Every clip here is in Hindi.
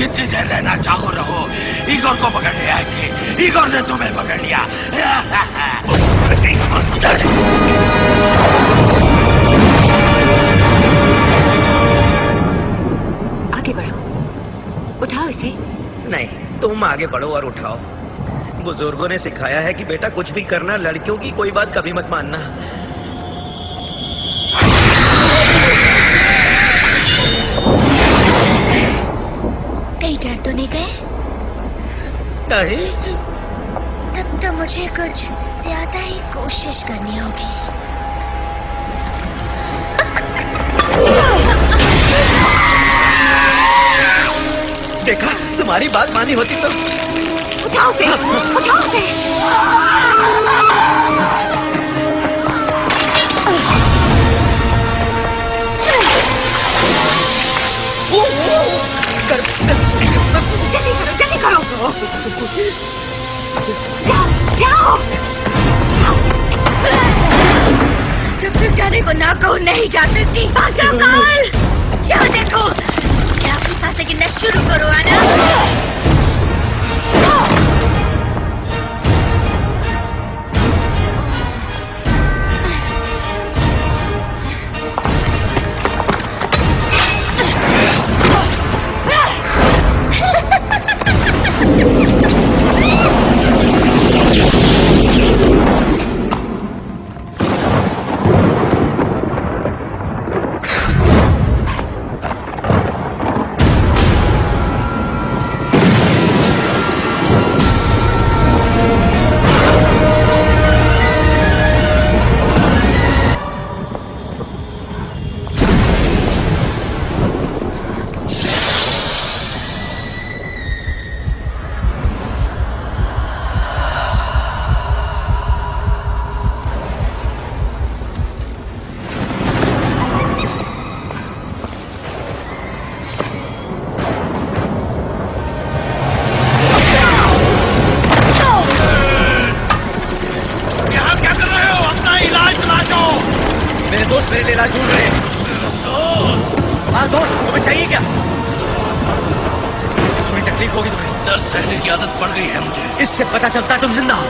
जितनी देर रहना चाहो रहो। इगोर को पकड़ने आए थे, इगोर ने तुम्हें पकड़ लिया। आगे बढ़ो, उठाओ इसे। नहीं, तुम आगे बढ़ो और उठाओ। बुजुर्गों ने सिखाया है कि बेटा कुछ भी करना, लड़कियों की कोई बात कभी मत मानना। कहीं डर तो नहीं गए? नहीं। तब तो मुझे कुछ ज्यादा ही कोशिश करनी होगी। देखा, तुम्हारी बात मानी होती तो। उठाओ उसे, उठाओ उसे। जल्दी करो, जाओ। जब तक जाने को ना कहो नहीं जा सकती। जाओ काल, जाओ देखो। क्या अपनी सांसें गिनना शुरू करो आना। इससे पता चलता है तुम जिंदा हो।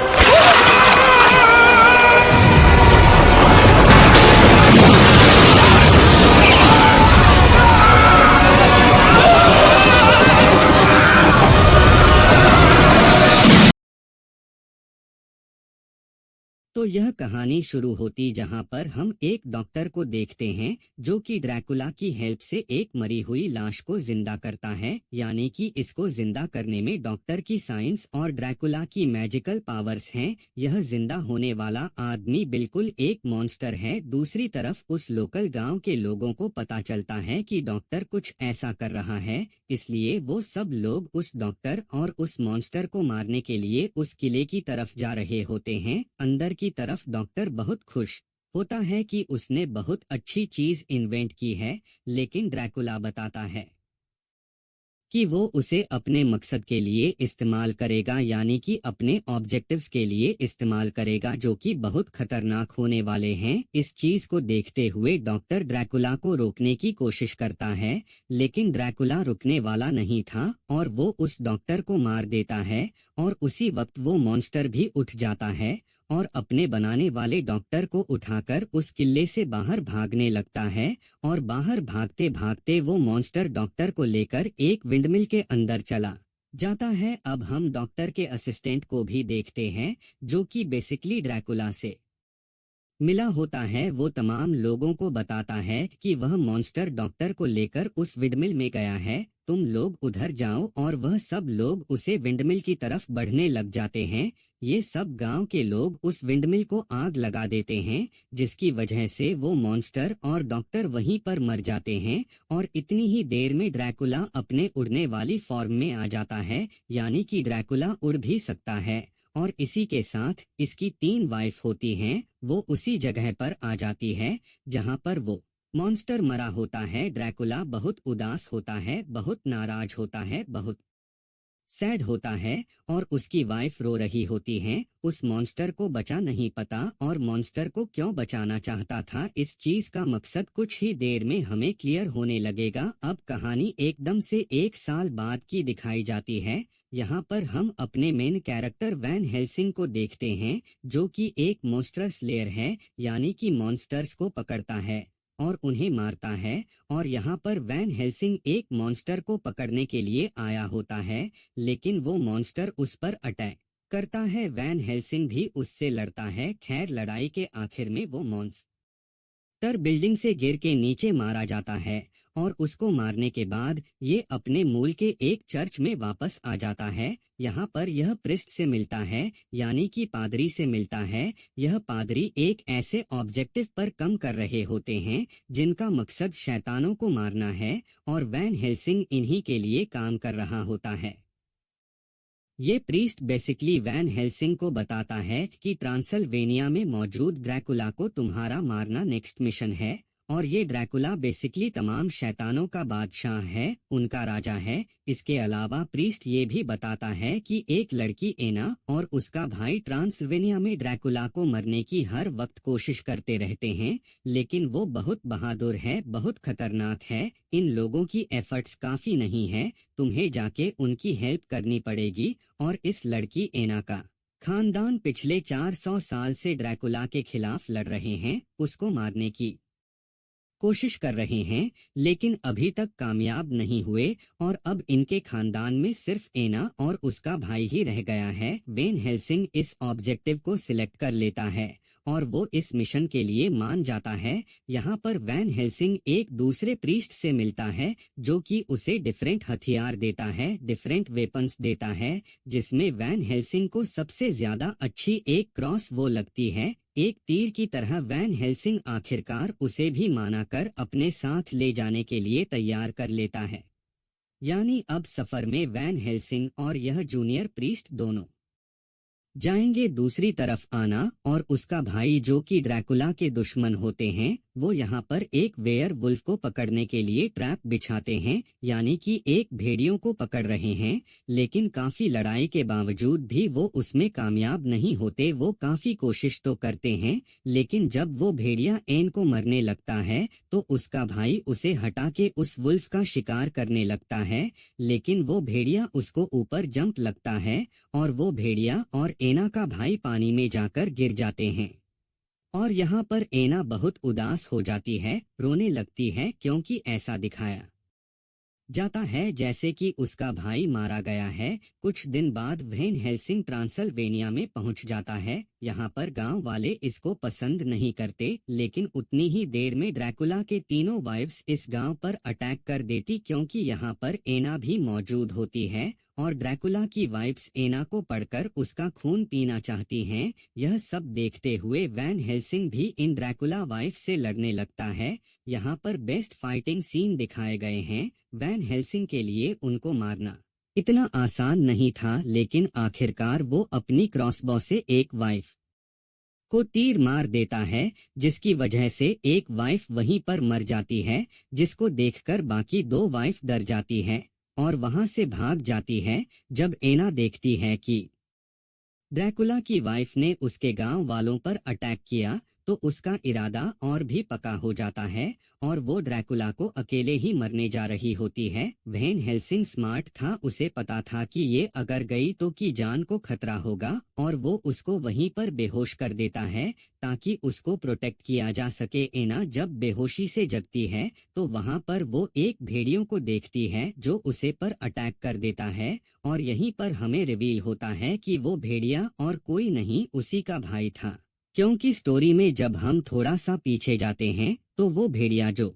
तो यह कहानी शुरू होती जहां पर हम एक डॉक्टर को देखते हैं जो कि ड्रैकुला की हेल्प से एक मरी हुई लाश को जिंदा करता है, यानी कि इसको जिंदा करने में डॉक्टर की साइंस और ड्रैकुला की मैजिकल पावर्स हैं। यह जिंदा होने वाला आदमी बिल्कुल एक मॉन्स्टर है। दूसरी तरफ उस लोकल गांव के लोगों को पता चलता है कि डॉक्टर कुछ ऐसा कर रहा है, इसलिए वो सब लोग उस डॉक्टर और उस मॉन्स्टर को मारने के लिए उस किले की तरफ जा रहे होते हैं। अंदर की तरफ डॉक्टर बहुत खुश होता है कि उसने बहुत अच्छी चीज इन्वेंट की है, लेकिन ड्रैकुला बताता है कि वो उसे अपने मकसद के लिए इस्तेमाल करेगा, यानी कि अपने ऑब्जेक्टिव्स के लिए इस्तेमाल करेगा, जो कि बहुत खतरनाक होने वाले हैं। इस चीज को देखते हुए डॉक्टर ड्रैकुला को रोकने की कोशिश करता है, लेकिन ड्रैकुला रुकने वाला नहीं था और वो उस डॉक्टर को मार देता है। और उसी वक्त वो मॉन्स्टर भी उठ जाता है और अपने बनाने वाले डॉक्टर को उठाकर उस किले से बाहर भागने लगता है। और बाहर भागते भागते वो मॉन्स्टर डॉक्टर को लेकर एक विंडमिल के अंदर चला जाता है। अब हम डॉक्टर के असिस्टेंट को भी देखते हैं जो कि बेसिकली ड्रैकुला से मिला होता है। वो तमाम लोगों को बताता है कि वह मॉन्स्टर डॉक्टर को लेकर उस विंडमिल में गया है, तुम लोग उधर जाओ। और वह सब लोग उसे विंडमिल की तरफ बढ़ने लग जाते हैं। ये सब गांव के लोग उस विंडमिल को आग लगा देते हैं, जिसकी वजह से वो मॉन्स्टर और डॉक्टर वहीं पर मर जाते हैं। और इतनी ही देर में ड्रैकुला अपने उड़ने वाली फॉर्म में आ जाता है, यानी कि ड्रैकुला उड़ भी सकता है। और इसी के साथ इसकी 3 वाइफ होती हैं, वो उसी जगह पर आ जाती है जहां पर वो मॉन्स्टर मरा होता है। ड्रैकुला बहुत उदास होता है, बहुत नाराज होता है, बहुत सैड होता है और उसकी वाइफ रो रही होती है। उस मॉन्स्टर को बचा नहीं पता और मॉन्स्टर को क्यों बचाना चाहता था, इस चीज का मकसद कुछ ही देर में हमें क्लियर होने लगेगा। अब कहानी एकदम से 1 साल बाद की दिखाई जाती है। यहाँ पर हम अपने मेन कैरेक्टर वैन हेल्सिंग को देखते हैं जो कि एक मॉन्स्टर स्लेयर है, यानी कि मॉन्स्टर्स को पकड़ता है और उन्हें मारता है। और यहाँ पर वैन हेल्सिंग एक मॉन्स्टर को पकड़ने के लिए आया होता है, लेकिन वो मॉन्स्टर उस पर अटैक करता है। वैन हेल्सिंग भी उससे लड़ता है। खैर, लड़ाई के आखिर में वो मॉन्स्टर बिल्डिंग से गिर के नीचे मारा जाता है और उसको मारने के बाद ये अपने मूल के एक चर्च में वापस आ जाता है। यहाँ पर यह प्रिस्ट से मिलता है, यानी कि पादरी से मिलता है। यह पादरी एक ऐसे ऑब्जेक्टिव पर कम कर रहे होते हैं जिनका मकसद शैतानों को मारना है और वैन हेल्सिंग इन्हीं के लिए काम कर रहा होता है। ये प्रीस्ट बेसिकली वैन हेल्सिंग को बताता है कि ट्रांसल्वेनिया में मौजूद ड्रैकुला को तुम्हारा मारना नेक्स्ट मिशन है। और ये ड्रैकुला बेसिकली तमाम शैतानों का बादशाह है, उनका राजा है। इसके अलावा प्रीस्ट ये भी बताता है कि एक लड़की एना और उसका भाई ट्रांसल्वेनिया में ड्रैकुला को मरने की हर वक्त कोशिश करते रहते हैं, लेकिन वो बहुत बहादुर है, बहुत खतरनाक है। इन लोगों की एफर्ट्स काफी नहीं है, तुम्हें जाके उनकी हेल्प करनी पड़ेगी। और इस लड़की एना का खानदान पिछले 400 साल से ड्रैकुला के खिलाफ लड़ रहे हैं, उसको मारने की कोशिश कर रहे हैं, लेकिन अभी तक कामयाब नहीं हुए। और अब इनके खानदान में सिर्फ एना और उसका भाई ही रह गया है। वैन हेल्सिंग इस ऑब्जेक्टिव को सिलेक्ट कर लेता है और वो इस मिशन के लिए मान जाता है। यहाँ पर वैन हेल्सिंग एक दूसरे प्रीस्ट से मिलता है जो कि उसे डिफरेंट हथियार देता है, डिफरेंट वेपन्स देता है, जिसमें वैन हेल्सिंग को सबसे ज्यादा अच्छी एक क्रॉस वो लगती है, एक तीर की तरह। वैन हेल्सिंग आखिरकार उसे भी माना कर अपने साथ ले जाने के लिए तैयार कर लेता है। यानी अब सफर में वैन हेल्सिंग और यह जूनियर प्रीस्ट दोनों जाएंगे। दूसरी तरफ आना और उसका भाई जो कि ड्रैकुला के दुश्मन होते हैं, वो यहाँ पर एक वेयर वुल्फ को पकड़ने के लिए ट्रैप बिछाते हैं, यानी कि एक भेड़ियों को पकड़ रहे हैं। लेकिन काफी लड़ाई के बावजूद भी वो उसमें कामयाब नहीं होते। वो काफी कोशिश तो करते हैं, लेकिन जब वो भेड़िया एन को मरने लगता है तो उसका भाई उसे हटा के उस वुल्फ का शिकार करने लगता है, लेकिन वो भेड़िया उसको ऊपर जंप लगता है और वो भेड़िया और एना का भाई पानी में जाकर गिर जाते हैं। और यहाँ पर एना बहुत उदास हो जाती है, रोने लगती है, क्योंकि ऐसा दिखाया जाता है जैसे कि उसका भाई मारा गया है। कुछ दिन बाद वैन हेल्सिंग ट्रांसल्वेनिया में पहुंच जाता है। यहाँ पर गांव वाले इसको पसंद नहीं करते, लेकिन उतनी ही देर में ड्रैकुला के तीनों वाइफ्स इस गांव पर अटैक कर देती, क्योंकि यहाँ पर एना भी मौजूद होती है और ड्रैकुला की वाइफ्स एना को पढ़कर उसका खून पीना चाहती हैं। यह सब देखते हुए वैन हेल्सिंग भी इन ड्रैकुला वाइफ से लड़ने लगता है। यहाँ पर बेस्ट फाइटिंग सीन दिखाए गए हैं। वैन हेल्सिंग के लिए उनको मारना इतना आसान नहीं था, लेकिन आखिरकार वो अपनी क्रॉसबो से एक वाइफ को तीर मार देता है, जिसकी वजह से एक वाइफ वहीं पर मर जाती है, जिसको देखकर बाकी 2 वाइफ डर जाती है और वहां से भाग जाती है। जब एना देखती है कि ड्रैकुला की वाइफ ने उसके गांव वालों पर अटैक किया, तो उसका इरादा और भी पक्का हो जाता है और वो ड्रैकुला को अकेले ही मरने जा रही होती है। वैन हेल्सिंग स्मार्ट था, उसे पता था कि ये अगर गई तो की जान को खतरा होगा और वो उसको वहीं पर बेहोश कर देता है ताकि उसको प्रोटेक्ट किया जा सके। एना जब बेहोशी से जगती है तो वहां पर वो एक भेड़ियों को देखती है जो उसे पर अटैक कर देता है और यहीं पर हमें रिवील होता है कि वो भेड़िया और कोई नहीं, उसी का भाई था। क्योंकि स्टोरी में जब हम थोड़ा सा पीछे जाते हैं तो वो भेड़िया जो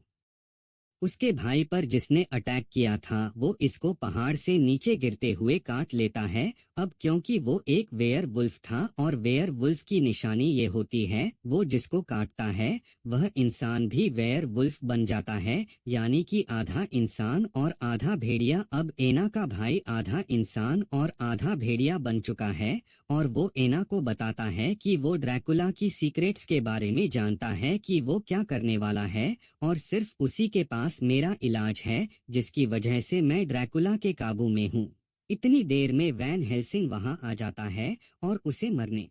उसके भाई पर जिसने अटैक किया था वो इसको पहाड़ से नीचे गिरते हुए काट लेता है। अब क्योंकि वो एक वेयर वुल्फ था और वेयर वुल्फ की निशानी ये होती है वो जिसको काटता है वह इंसान भी वेयर वुल्फ बन जाता है, यानी कि आधा इंसान और आधा भेड़िया। अब एना का भाई आधा इंसान और आधा भेड़िया बन चुका है और वो एना को बताता है कि वो ड्रैकुला की सीक्रेट्स के बारे में जानता है कि वो क्या करने वाला है और सिर्फ उसी के पास मेरा इलाज है जिसकी वजह से मैं ड्रैकुला के काबू में हूँ। इतनी देर में वैन हेल्सिंग वहां आ जाता है और उसे मरने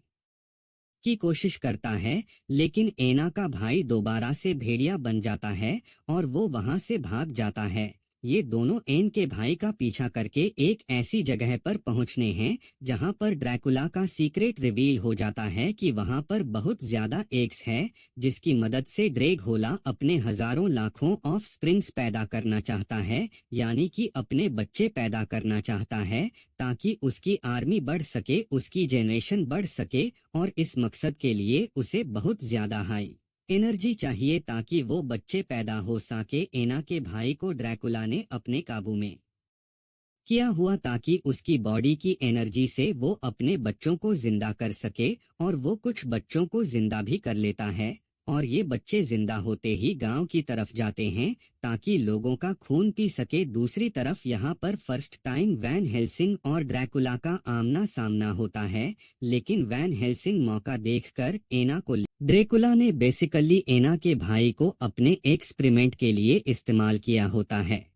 की कोशिश करता है, लेकिन एना का भाई दोबारा से भेड़िया बन जाता है और वो वहां से भाग जाता है। ये दोनों एन के भाई का पीछा करके एक ऐसी जगह पर पहुंचने हैं जहां पर ड्रैकुला का सीक्रेट रिवील हो जाता है कि वहां पर बहुत ज्यादा एग्स है, जिसकी मदद से ड्रेगहोला अपने हजारों लाखों ऑफ स्प्रिंग्स पैदा करना चाहता है, यानी कि अपने बच्चे पैदा करना चाहता है ताकि उसकी आर्मी बढ़ सके, उसकी जेनरेशन बढ़ सके, और इस मकसद के लिए उसे बहुत ज्यादा हाई एनर्जी चाहिए ताकि वो बच्चे पैदा हो सके। एना के भाई को ड्रैकुला ने अपने काबू में किया हुआ ताकि उसकी बॉडी की एनर्जी से वो अपने बच्चों को जिंदा कर सके, और वो कुछ बच्चों को जिंदा भी कर लेता है, और ये बच्चे जिंदा होते ही गांव की तरफ जाते हैं ताकि लोगों का खून पी सके। दूसरी तरफ यहाँ पर फर्स्ट टाइम वैन हेल्सिंग और ड्रैकुला का आमना सामना होता है, लेकिन वैन हेल्सिंग मौका देखकर एना को ड्रैकुला ने बेसिकली एना के भाई को अपने एक्सपेरिमेंट के लिए इस्तेमाल किया होता है,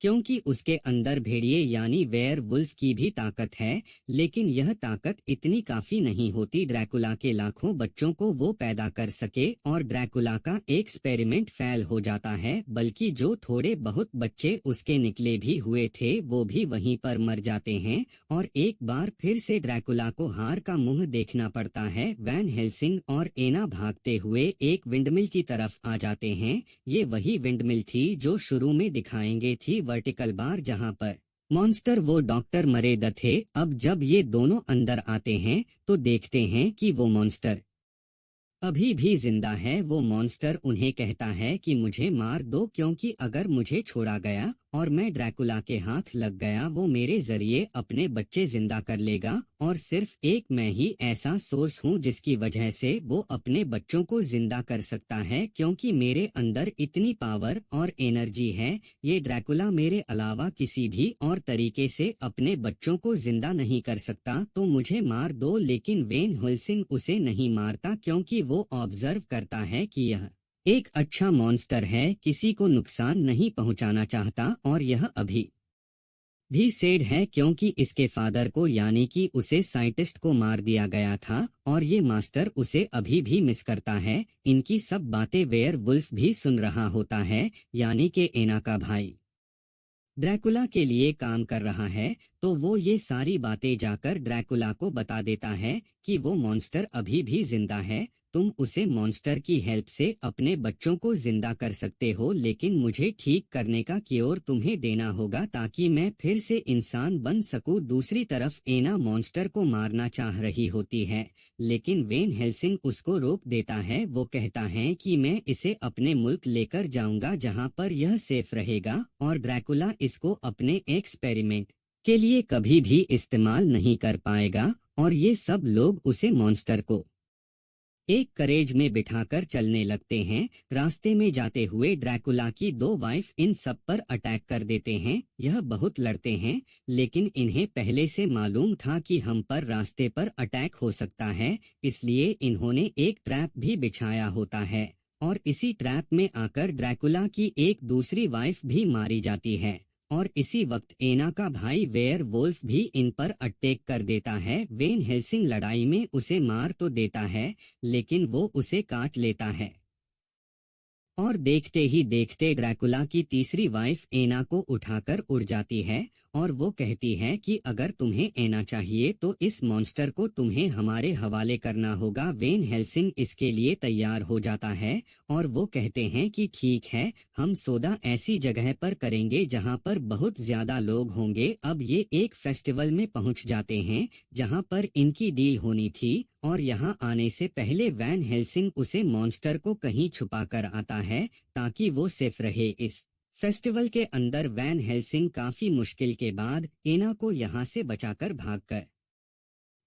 क्योंकि उसके अंदर भेड़िए यानी वेयर वुल्फ की भी ताकत है, लेकिन यह ताकत इतनी काफी नहीं होती ड्रैकुला के लाखों बच्चों को वो पैदा कर सके, और ड्रैकुला का एक्सपेरिमेंट फेल हो जाता है, बल्कि जो थोड़े बहुत बच्चे उसके निकले भी हुए थे वो भी वहीं पर मर जाते हैं, और एक बार फिर से ड्रैकुला को हार का मुंह देखना पड़ता है। वैन हेल्सिंग और एना भागते हुए एक विंडमिल की तरफ आ जाते हैं। ये वही विंडमिल थी जो शुरू में दिखाएंगे थी वर्टिकल बार, जहां पर मॉन्स्टर वो डॉक्टर मरेद थे। अब जब ये दोनों अंदर आते हैं तो देखते हैं कि वो मॉन्स्टर अभी भी जिंदा है। वो मॉन्स्टर उन्हें कहता है कि मुझे मार दो, क्योंकि अगर मुझे छोड़ा गया और मैं ड्रैकुला के हाथ लग गया, वो मेरे जरिए अपने बच्चे जिंदा कर लेगा, और सिर्फ एक मैं ही ऐसा सोर्स हूँ जिसकी वजह से वो अपने बच्चों को जिंदा कर सकता है, क्योंकि मेरे अंदर इतनी पावर और एनर्जी है। ये ड्रैकुला मेरे अलावा किसी भी और तरीके से अपने बच्चों को जिंदा नहीं कर सकता, तो मुझे मार दो। लेकिन वैन हेल्सिंग उसे नहीं मारता, क्योंकि वो ऑब्जर्व करता है कि यह एक अच्छा मॉन्स्टर है, किसी को नुकसान नहीं पहुंचाना चाहता, और यह अभी भी सेड है क्योंकि इसके फादर को यानी कि उसे साइंटिस्ट को मार दिया गया था, और ये मास्टर उसे अभी भी मिस करता है। इनकी सब बातें वेयर वुल्फ भी सुन रहा होता है, यानी कि एना का भाई ड्रैकुला के लिए काम कर रहा है, तो वो ये सारी बातें जाकर ड्रैकुला को बता देता है कि वो मॉन्स्टर अभी भी जिंदा है, तुम उसे मॉन्स्टर की हेल्प से अपने बच्चों को जिंदा कर सकते हो, लेकिन मुझे ठीक करने का क्योर तुम्हें देना होगा ताकि मैं फिर से इंसान बन सकूं। दूसरी तरफ एना मॉन्स्टर को मारना चाह रही होती है, लेकिन वैन हेल्सिंग उसको रोक देता है। वो कहता है कि मैं इसे अपने मुल्क लेकर जाऊंगा जहां पर यह सेफ रहेगा, और ड्रैकुला इसको अपने एक्सपेरिमेंट के लिए कभी भी इस्तेमाल नहीं कर पाएगा, और ये सब लोग उसे मॉन्स्टर को एक करेज में बिठाकर चलने लगते हैं। रास्ते में जाते हुए ड्रैकुला की दो वाइफ इन सब पर अटैक कर देते हैं। यह बहुत लड़ते हैं, लेकिन इन्हें पहले से मालूम था कि हम पर रास्ते पर अटैक हो सकता है, इसलिए इन्होंने एक ट्रैप भी बिछाया होता है, और इसी ट्रैप में आकर ड्रैकुला की एक दूसरी वाइफ भी मारी जाती है, और इसी वक्त एना का भाई वेयर वुल्फ भी इन पर अटैक कर देता है। वैन हेल्सिंग लड़ाई में उसे मार तो देता है, लेकिन वो उसे काट लेता है, और देखते ही देखते ड्रैकुला की तीसरी वाइफ एना को उठाकर उड़ जाती है, और वो कहती है कि अगर तुम्हें एना चाहिए तो इस मॉन्स्टर को तुम्हें हमारे हवाले करना होगा। वैन हेल्सिंग इसके लिए तैयार हो जाता है, और वो कहते हैं कि ठीक है, हम सौदा ऐसी जगह पर करेंगे जहां पर बहुत ज्यादा लोग होंगे। अब ये एक फेस्टिवल में पहुंच जाते हैं जहां पर इनकी डील होनी थी, और यहाँ आने से पहले वैन हेल्सिंग उसे मॉन्स्टर को कहीं छुपा कर आता है ताकि वो सेफ रहे। इस फेस्टिवल के अंदर वैन हेल्सिंग काफी मुश्किल के बाद एना को यहाँ से बचाकर भागकर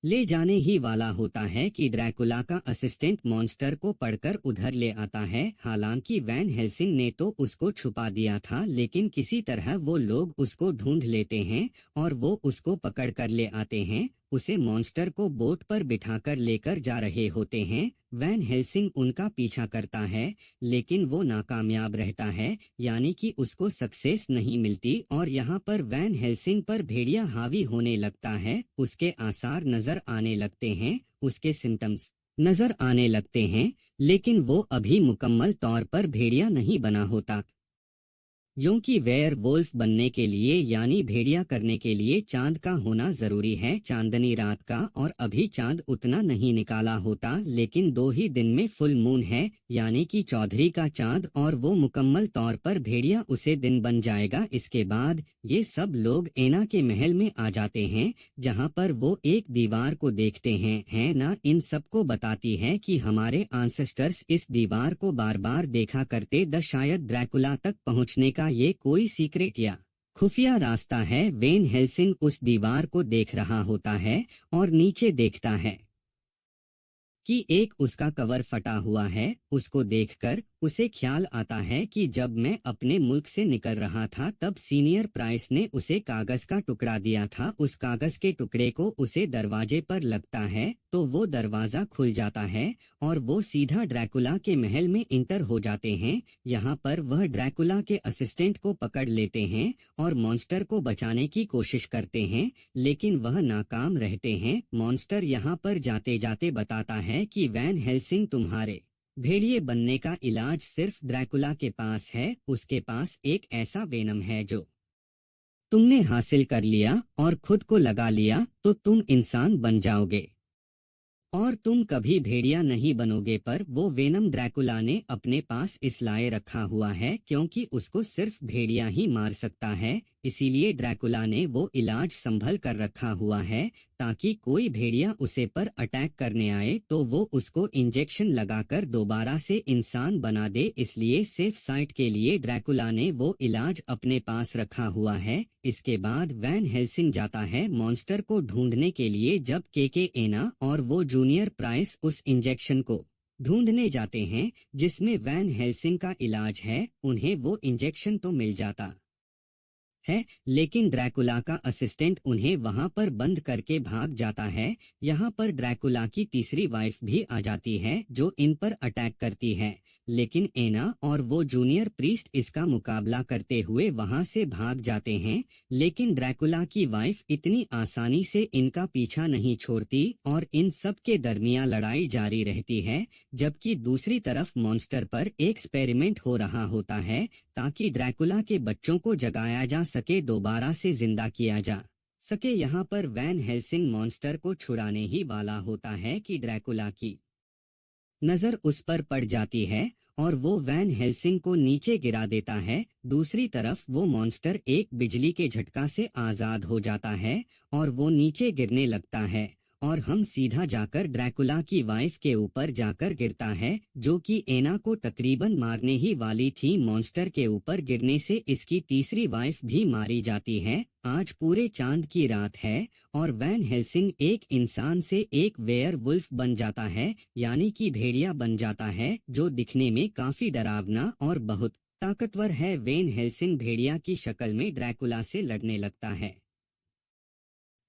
ले जाने ही वाला होता है कि ड्रैकुला का असिस्टेंट मॉन्स्टर को पढ़कर उधर ले आता है। हालांकि वैन हेल्सिंग ने तो उसको छुपा दिया था, लेकिन किसी तरह वो लोग उसको ढूंढ लेते हैं और वो उसको पकड़ कर ले आते हैं। उसे मॉन्स्टर को बोट पर बिठाकर लेकर जा रहे होते हैं। वैन हेल्सिंग उनका पीछा करता है लेकिन वो नाकामयाब रहता है, यानी कि उसको सक्सेस नहीं मिलती और यहाँ पर वैन हेल्सिंग पर भेड़िया हावी होने लगता है। उसके आसार नजर आने लगते हैं, उसके सिम्टम्स नजर आने लगते हैं, लेकिन वो अभी मुकम्मल तौर पर भेड़िया नहीं बना होता, क्योंकि वेयर वोल्फ बनने के लिए यानी भेड़िया करने के लिए चांद का होना जरूरी है, चांदनी रात का, और अभी चांद उतना नहीं निकाला होता, लेकिन 2 ही दिन में फुल मून है यानी कि चौधरी का चांद, और वो मुकम्मल तौर पर भेड़िया उसे दिन बन जाएगा। इसके बाद ये सब लोग एना के महल में आ जाते हैं जहाँ पर वो एक दीवार को देखते हैं। है ना, इन सबको बताती है कि हमारे आंसेस्टर्स इस दीवार को बार बार देखा करते द शायद ड्रैकुला तक पहुँचने का ये कोई सीक्रेट या खुफिया रास्ता है। वेन हेल्सिंग उस दीवार को देख रहा होता है और नीचे देखता है कि एक उसका कवर फटा हुआ है। उसको देखकर उसे ख्याल आता है कि जब मैं अपने मुल्क से निकल रहा था तब सीनियर प्राइस ने उसे कागज का टुकड़ा दिया था। उस कागज के टुकड़े को उसे दरवाजे पर लगता है तो वो दरवाजा खुल जाता है और वो सीधा ड्रैकुला के महल में इंटर हो जाते हैं। यहाँ पर वह ड्रैकुला के असिस्टेंट को पकड़ लेते हैं और मॉन्स्टर को बचाने की कोशिश करते हैं, लेकिन वह नाकाम रहते हैं। मॉन्स्टर यहाँ पर जाते जाते बताता है कि वैन हेल्सिंग तुम्हारे भेड़िए बनने का इलाज सिर्फ ड्रैकुला के पास है। उसके पास एक ऐसा वेनम है जो तुमने हासिल कर लिया और खुद को लगा लिया तो तुम इंसान बन जाओगे और तुम कभी भेड़िया नहीं बनोगे। पर वो वेनम ड्रैकुला ने अपने पास इसलिए रखा हुआ है क्योंकि उसको सिर्फ भेड़िया ही मार सकता है, इसीलिए ड्रैकुला ने वो इलाज संभल कर रखा हुआ है ताकि कोई भेड़िया उसे पर अटैक करने आए तो वो उसको इंजेक्शन लगाकर दोबारा से इंसान बना दे। इसलिए सेफ साइड के लिए ड्रैकुला ने वो इलाज अपने पास रखा हुआ है। इसके बाद वैन हेल्सिंग जाता है मॉन्स्टर को ढूंढने के लिए। जब के एना और वो जूनियर प्राइस उस इंजेक्शन को ढूंढने जाते हैं जिसमें वैन हेल्सिंग का इलाज है, उन्हें वो इंजेक्शन तो मिल जाता है लेकिन ड्रैकुला का असिस्टेंट उन्हें वहां पर बंद करके भाग जाता है। यहाँ पर ड्रैकुला की तीसरी वाइफ भी आ जाती है जो इन पर अटैक करती है, लेकिन एना और वो जूनियर प्रीस्ट इसका मुकाबला करते हुए वहां से भाग जाते हैं। लेकिन ड्रैकुला की वाइफ इतनी आसानी से इनका पीछा नहीं छोड़ती और इन सब के दरमियान लड़ाई जारी रहती है, जबकि दूसरी तरफ मॉन्स्टर पर एक्सपेरिमेंट हो रहा होता है ताकि ड्रैकुला के बच्चों को जगाया जा सके, दोबारा से जिंदा किया जा सके। यहाँ पर वैन हेल्सिंग मॉन्स्टर को छुड़ाने ही वाला होता है कि ड्रैकुला की नजर उस पर पड़ जाती है और वो वैन हेल्सिंग को नीचे गिरा देता है। दूसरी तरफ वो मॉन्स्टर एक बिजली के झटका से आजाद हो जाता है और वो नीचे गिरने लगता है और हम सीधा जाकर ड्रैकुला की वाइफ के ऊपर जाकर गिरता है जो कि एना को तकरीबन मारने ही वाली थी। मॉन्स्टर के ऊपर गिरने से इसकी तीसरी वाइफ भी मारी जाती है। आज पूरे चांद की रात है और वैन हेल्सिंग एक इंसान से एक वेयर वुल्फ बन जाता है यानी कि भेड़िया बन जाता है, जो दिखने में काफी डरावना और बहुत ताकतवर है। वेन हेल्सिंग भेड़िया की शक्ल में ड्रैकुला से लड़ने लगता है।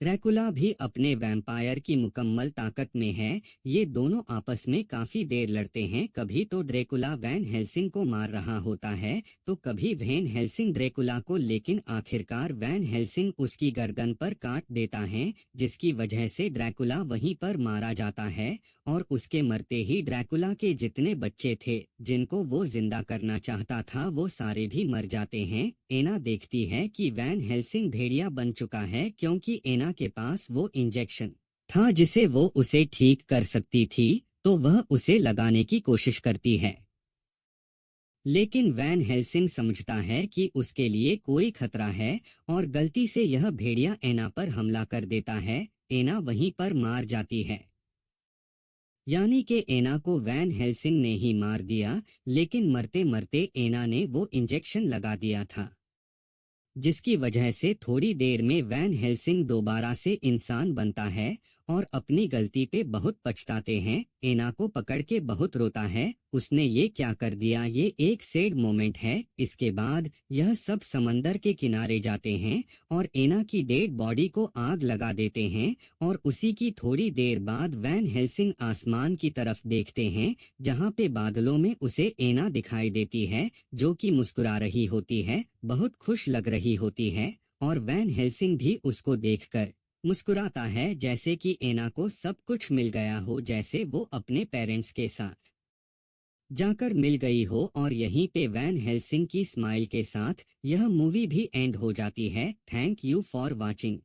ड्रैकुला भी अपने वैम्पायर की मुकम्मल ताकत में है। ये दोनों आपस में काफी देर लड़ते हैं। कभी तो ड्रैकुला वैन हेल्सिंग को मार रहा होता है तो कभी वैन हेल्सिंग ड्रैकुला को, लेकिन आखिरकार वैन हेल्सिंग उसकी गर्दन पर काट देता है जिसकी वजह से ड्रैकुला वहीं पर मारा जाता है और उसके मरते ही ड्रैकुला के जितने बच्चे थे जिनको वो जिंदा करना चाहता था वो सारे भी मर जाते हैं। एना देखती है कि वैन हेल्सिंग भेड़िया बन चुका है क्योंकि एना के पास वो इंजेक्शन था जिसे वो उसे ठीक कर सकती थी, तो वह उसे लगाने की कोशिश करती है। लेकिन वैन हेल्सिंग समझता है कि उसके लिए कोई खतरा है और गलती से यह भेड़िया एना पर हमला कर देता है। एना वहीं पर मार जाती है, यानी कि एना को वैन हेल्सिंग ने ही मार दिया, लेकिन मरते मरते एना ने वो इंजेक्शन लगा दिया था जिसकी वजह से थोड़ी देर में वैन हेल्सिंग दोबारा से इंसान बनता है और अपनी गलती पे बहुत पछताते हैं। एना को पकड़ के बहुत रोता है, उसने ये क्या कर दिया, ये एक सैड मोमेंट है। इसके बाद यह सब समंदर के किनारे जाते हैं और एना की डेड बॉडी को आग लगा देते हैं और उसी की थोड़ी देर बाद वैन हेल्सिंग आसमान की तरफ देखते हैं जहाँ पे बादलों में उसे एना दिखाई देती है जो कि मुस्कुरा रही होती है, बहुत खुश लग रही होती है और वैन हेल्सिंग भी उसको देखकर मुस्कुराता है जैसे कि एना को सब कुछ मिल गया हो, जैसे वो अपने पेरेंट्स के साथ जाकर मिल गई हो। और यहीं पे वैन हेल्सिंग की स्माइल के साथ यह मूवी भी एंड हो जाती है। Thank you for watching.